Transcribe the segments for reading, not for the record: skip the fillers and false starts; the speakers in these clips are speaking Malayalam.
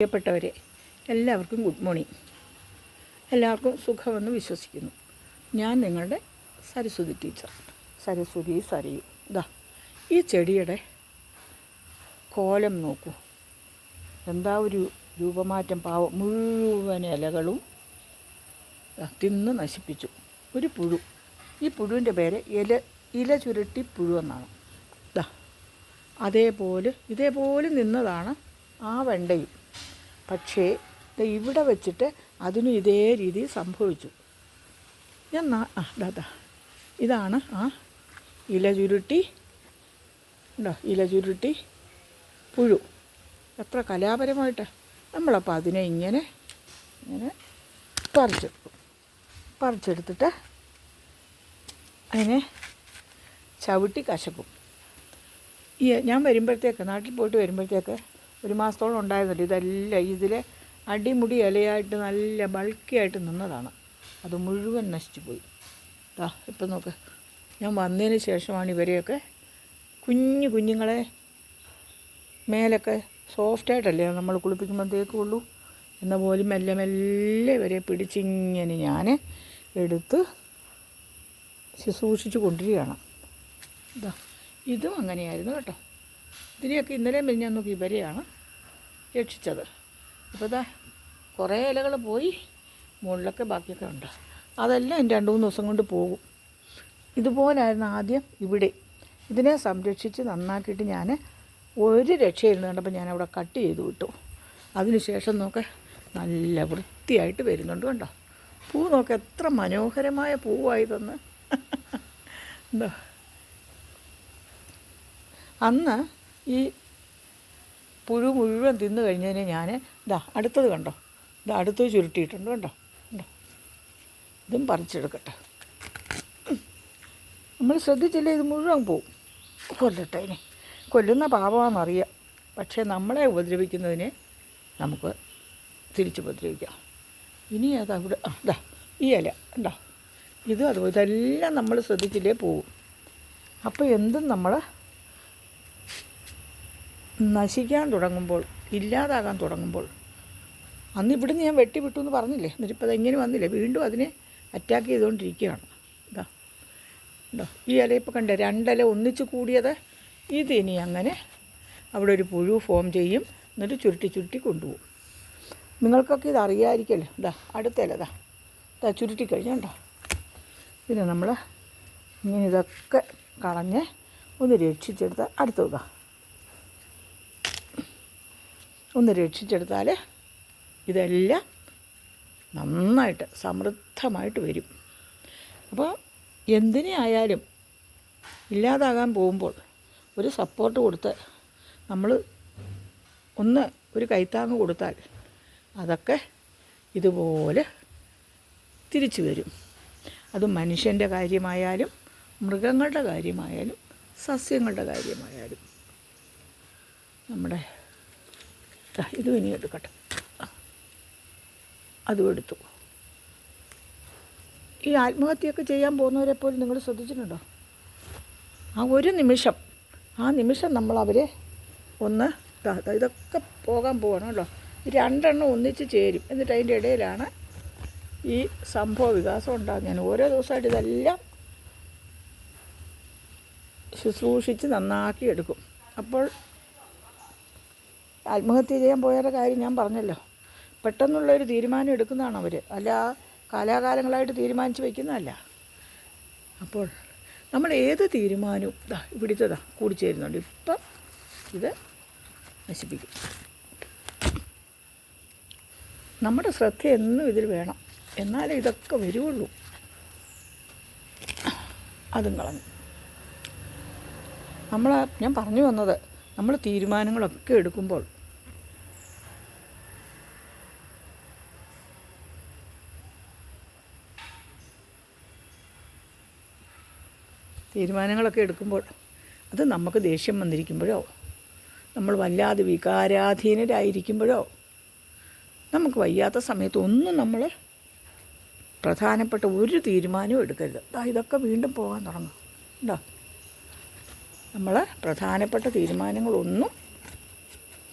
പ്രിയപ്പെട്ടവരെ, എല്ലാവർക്കും ഗുഡ് മോർണിംഗ്. എല്ലാവർക്കും സുഖമെന്ന് വിശ്വസിക്കുന്നു. ഞാൻ നിങ്ങളുടെ സരസ്വതി ടീച്ചർ, സരസ്വതി സരയു. ഇതാ ഈ ചെടിയുടെ കോലം നോക്കൂ, എന്താ ഒരു രൂപമാറ്റം! പാവം, മുഴുവൻ ഇലകളും തിന്ന് നശിപ്പിച്ചു. ഒരു പുഴു, ഈ പുഴുവിൻ്റെ പേര് ഇല ചുരുട്ടി പുഴു എന്നാണ്. ഇതാ ഇതേപോലെ നിന്നതാണ് ആ വെണ്ടയും. പക്ഷേ ഇവിടെ വെച്ചിട്ട് അതിനും ഇതേ രീതി സംഭവിച്ചു. ഇതാണ് ആ ഇല ചുരുട്ടി പുഴു. എത്ര കലാപരമായിട്ട് നമ്മളപ്പോൾ അതിനെ ഇങ്ങനെ പറിച്ചെടുത്തിട്ട് അതിനെ ചവിട്ടി കശക്കും. ഞാൻ നാട്ടിൽ പോയിട്ട് വരുമ്പോഴത്തേക്ക് ഒരു മാസത്തോളം ഉണ്ടായിരുന്നില്ല. ഇതെല്ലാം ഇതിലെ അടിമുടി ഇലയായിട്ട് നല്ല ബൾക്കിയായിട്ട് നിന്നതാണ്. അത് മുഴുവൻ നശിച്ചു പോയി. ഇപ്പം നോക്ക്, ഞാൻ വന്നതിന് ശേഷമാണ് ഇവരെയൊക്കെ കുഞ്ഞുങ്ങളെ മേലൊക്കെ സോഫ്റ്റായിട്ടല്ലേ നമ്മൾ കുളിപ്പിക്കുമ്പോഴത്തേക്കുള്ളൂ എന്ന പോലും മെല്ലെ ഇവരെ പിടിച്ചിങ്ങനെ ഞാൻ എടുത്ത് ശുശ്രൂഷിച്ച് കൊണ്ടിരിക്കുകയാണ്. ഇതും അങ്ങനെയായിരുന്നു കേട്ടോ. ഇതിനെയൊക്കെ ഇന്നലെയും ഞാൻ നോക്കി ഇവരെയാണ് രക്ഷിച്ചത്. അപ്പോൾ കുറേ ഇലകൾ പോയി, മുകളിലൊക്കെ ബാക്കിയൊക്കെ ഉണ്ട്. അതെല്ലാം 2-3 ദിവസം കൊണ്ട് പോകും. ഇതുപോലായിരുന്നു ആദ്യം ഇവിടെ. ഇതിനെ സംരക്ഷിച്ച് നന്നാക്കിയിട്ട് ഞാൻ ഒരു രക്ഷയിരുന്ന് കണ്ടപ്പോൾ ഞാൻ അവിടെ കട്ട് ചെയ്ത് വിട്ടു. അതിനുശേഷം നോക്കെ നല്ല വൃത്തിയായിട്ട് വരുന്നുണ്ട് കണ്ടോ. പൂ നോക്ക്, എത്ര മനോഹരമായ പൂവായതെന്ന്. എന്താ അന്ന് ഈ പുഴു മുഴുവൻ തിന്നു കഴിഞ്ഞതിന് ഞാൻ അടുത്തത് കണ്ടോ, അടുത്തത് ചുരുട്ടിയിട്ടുണ്ട് കണ്ടോ. ഇതും പറിച്ചെടുക്കട്ടെ. നമ്മൾ ശ്രദ്ധിച്ചില്ലേ, ഇത് മുഴുവൻ പോവും. കൊല്ലട്ടെ, ഇനി കൊല്ലുന്ന പാപമാണെന്നറിയാം. പക്ഷേ നമ്മളെ ഉപദ്രവിക്കുന്നതിനെ നമുക്ക് തിരിച്ചുപദ്രവിക്കാം. ഇനി അതവിടെ ഈ ഇല ഉണ്ടോ, ഇതും അതുപോലെ ഇതെല്ലാം നമ്മൾ ശ്രദ്ധിച്ചില്ലേ പോവും. അപ്പോൾ എന്തും നമ്മൾ നശിക്കാൻ തുടങ്ങുമ്പോൾ, ഇല്ലാതാകാൻ തുടങ്ങുമ്പോൾ, അന്ന് ഇവിടുന്ന് ഞാൻ വെട്ടിവിട്ടു എന്ന് പറഞ്ഞില്ലേ, എന്നിട്ടിപ്പോൾ അതെങ്ങനെ വന്നില്ലേ, വീണ്ടും അതിനെ അറ്റാക്ക് ചെയ്തുകൊണ്ടിരിക്കുകയാണ്. ഈ ഇല ഇപ്പോൾ കണ്ടേ, 2 ഇല ഒന്നിച്ച് കൂടിയത്. ഇതിനി അങ്ങനെ അവിടെ ഒരു പുഴു ഫോം ചെയ്യും, എന്നിട്ട് ചുരുട്ടി കൊണ്ടുപോകും. നിങ്ങൾക്കൊക്കെ ഇത് അറിയാമായിരിക്കുമല്ലോ. അടുത്ത ഇല ചുരുട്ടി കഴിഞ്ഞുണ്ടോ. പിന്നെ നമ്മൾ ഇങ്ങനെ ഇതൊക്കെ കളഞ്ഞ് ഒന്ന് രക്ഷിച്ചെടുത്ത് അടുത്തത് ഒന്ന് രക്ഷിച്ചെടുത്താൽ ഇതെല്ലാം നന്നായിട്ട് സമൃദ്ധമായിട്ട് വരും. അപ്പോൾ എന്തിനെ ആയാലും ഇല്ലാതാകാൻ പോകുമ്പോൾ ഒരു സപ്പോർട്ട് കൊടുത്ത് നമ്മൾ ഒരു കൈത്താങ്ങ് കൊടുത്താൽ അതൊക്കെ ഇതുപോലെ തിരിച്ചു വരും. അത് മനുഷ്യൻ്റെ കാര്യമായാലും മൃഗങ്ങളുടെ കാര്യമായാലും സസ്യങ്ങളുടെ കാര്യമായാലും. നമ്മുടെ ഇത് ഇനി എടുക്കട്ടെ, അതും എടുത്തു. ഈ ആത്മഹത്യയൊക്കെ ചെയ്യാൻ പോകുന്നവരെപ്പോലും നിങ്ങൾ ശ്രദ്ധിച്ചിട്ടുണ്ടോ? ആ ഒരു നിമിഷം നമ്മൾ അവരെ ഇതൊക്കെ പോകാൻ പോകണമല്ലോ. 2 എണ്ണം ഒന്നിച്ച് ചേരും, എന്നിട്ട് അതിൻ്റെ ഇടയിലാണ് ഈ സംഭവ വികാസം ഉണ്ടാകുന്നത്. ഞാൻ ഓരോ ദിവസമായിട്ട് ഇതെല്ലാം ശുശ്രൂഷിച്ച് നന്നാക്കി എടുക്കും. അപ്പോൾ ആത്മഹത്യ ചെയ്യാൻ പോയവരുടെ കാര്യം ഞാൻ പറഞ്ഞല്ലോ. പെട്ടെന്നുള്ളൊരു തീരുമാനം എടുക്കുന്നതാണ് അവർ, അല്ല കാലാകാലങ്ങളായിട്ട് തീരുമാനിച്ച് വയ്ക്കുന്നതല്ല. അപ്പോൾ നമ്മൾ ഏത് തീരുമാനവും ഇവിടുത്തെ കൂടിച്ചേരുന്നുണ്ട്. ഇപ്പം ഇത് നശിപ്പിക്കും. നമ്മുടെ ശ്രദ്ധ എന്നും ഇതിൽ വേണം, എന്നാലേ ഇതൊക്കെ വരുള്ളൂ. അതും കളഞ്ഞു. ഞാൻ പറഞ്ഞു വന്നത്, നമ്മൾ തീരുമാനങ്ങളൊക്കെ എടുക്കുമ്പോൾ അത് നമുക്ക് ദേഷ്യം വന്നിരിക്കുമ്പോഴോ, നമ്മൾ വല്ലാതെ വികാരാധീനരായിരിക്കുമ്പോഴോ, നമുക്ക് വയ്യാത്ത സമയത്ത് ഒന്നും നമ്മൾ പ്രധാനപ്പെട്ട ഒരു തീരുമാനവും എടുക്കരുത്. ഇതൊക്കെ വീണ്ടും പോകാൻ തുടങ്ങും. നമ്മൾ പ്രധാനപ്പെട്ട തീരുമാനങ്ങളൊന്നും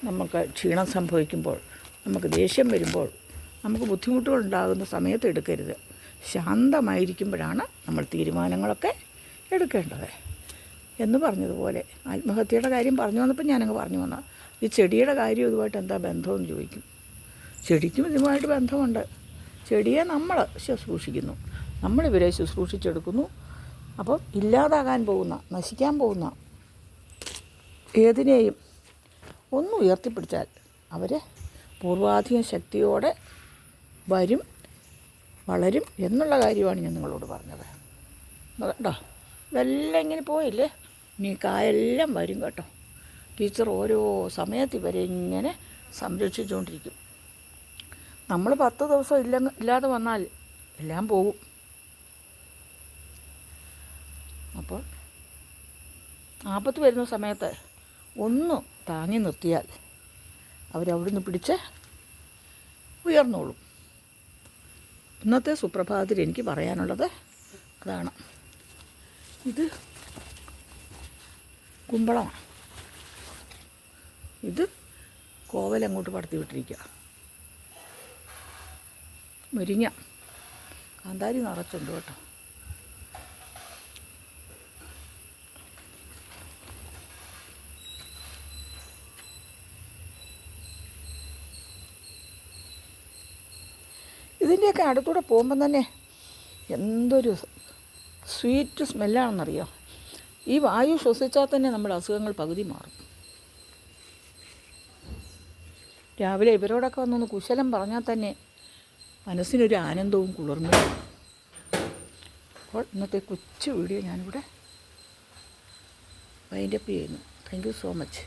നമുക്ക് ക്ഷീണം സംഭവിക്കുമ്പോൾ നമുക്ക് ദേഷ്യം വരുമ്പോൾ, നമുക്ക് ബുദ്ധിമുട്ടുകളുണ്ടാകുന്ന സമയത്ത് എടുക്കരുത്. ശാന്തമായിരിക്കുമ്പോഴാണ് നമ്മൾ തീരുമാനങ്ങളൊക്കെ എടുക്കേണ്ടത് എന്ന് പറഞ്ഞതുപോലെ ആത്മഹത്യയുടെ കാര്യം പറഞ്ഞു വന്നപ്പോൾ ഞാനങ്ങ് പറഞ്ഞു വന്ന ഈ ചെടിയുടെ കാര്യം ഇതുമായിട്ട് എന്താ ബന്ധമെന്ന് ചോദിക്കും. ചെടിക്കും ഇതുമായിട്ട് ബന്ധമുണ്ട്. ചെടിയെ നമ്മൾ ശുശ്രൂഷിക്കുന്നു, നമ്മളിവരെ ശുശ്രൂഷിച്ചെടുക്കുന്നു. അപ്പം ഇല്ലാതാകാൻ പോകുന്ന, നശിക്കാൻ പോകുന്ന ഏതിനെയും ഒന്ന് ഉയർത്തിപ്പിടിച്ചാൽ അവർ പൂർവാധികം ശക്തിയോടെ വരും, വളരും എന്നുള്ള കാര്യമാണ് ഞാൻ നിങ്ങളോട് പറഞ്ഞത് കേട്ടോ. ഇതെല്ലാം ഇങ്ങനെ പോയില്ലേ, ഇനി കായെല്ലാം വരും കേട്ടോ. ടീച്ചർ ഓരോ സമയത്ത് ഇവരെ ഇങ്ങനെ സംരക്ഷിച്ചുകൊണ്ടിരിക്കും. നമ്മൾ 10 ദിവസം ഇല്ലാതെ വന്നാൽ എല്ലാം പോകും. അപ്പോൾ ആപത്ത് വരുന്ന സമയത്ത് ഒന്ന് താങ്ങി നിർത്തിയാൽ അവരവിടുന്ന് പിടിച്ച് ഉയർന്നോളും. ഇന്നത്തെ സുപ്രഭാതത്തിൽ എനിക്ക് പറയാനുള്ളത് അതാണ്. ഇത് കുമ്പളമാണ്, ഇത് കോവലങ്ങോട്ട് പടത്തി വിട്ടിരിക്കുക. മുരിങ്ങ കാന്താരി നിറച്ചുണ്ട് കേട്ടോ. ഇതിൻ്റെയൊക്കെ അടുത്തൂടെ പോകുമ്പം തന്നെ എന്തൊരു സ്വീറ്റ് സ്മെല്ലാണെന്നറിയോ. ഈ വായു ശ്വസിച്ചാൽ തന്നെ നമ്മുടെ അസുഖങ്ങൾ പകുതി മാറും. രാവിലെ ഇവരോടൊക്കെ വന്നൊന്ന് കുശലം പറഞ്ഞാൽ തന്നെ മനസ്സിനൊരു ആനന്ദവും കുളിർമയും. അപ്പോൾ ഇന്നത്തെ കൊച്ചു വീഡിയോ ഞാനിവിടെ വൈൻഡപ്പ് ചെയ്യുന്നു. Thank you so much.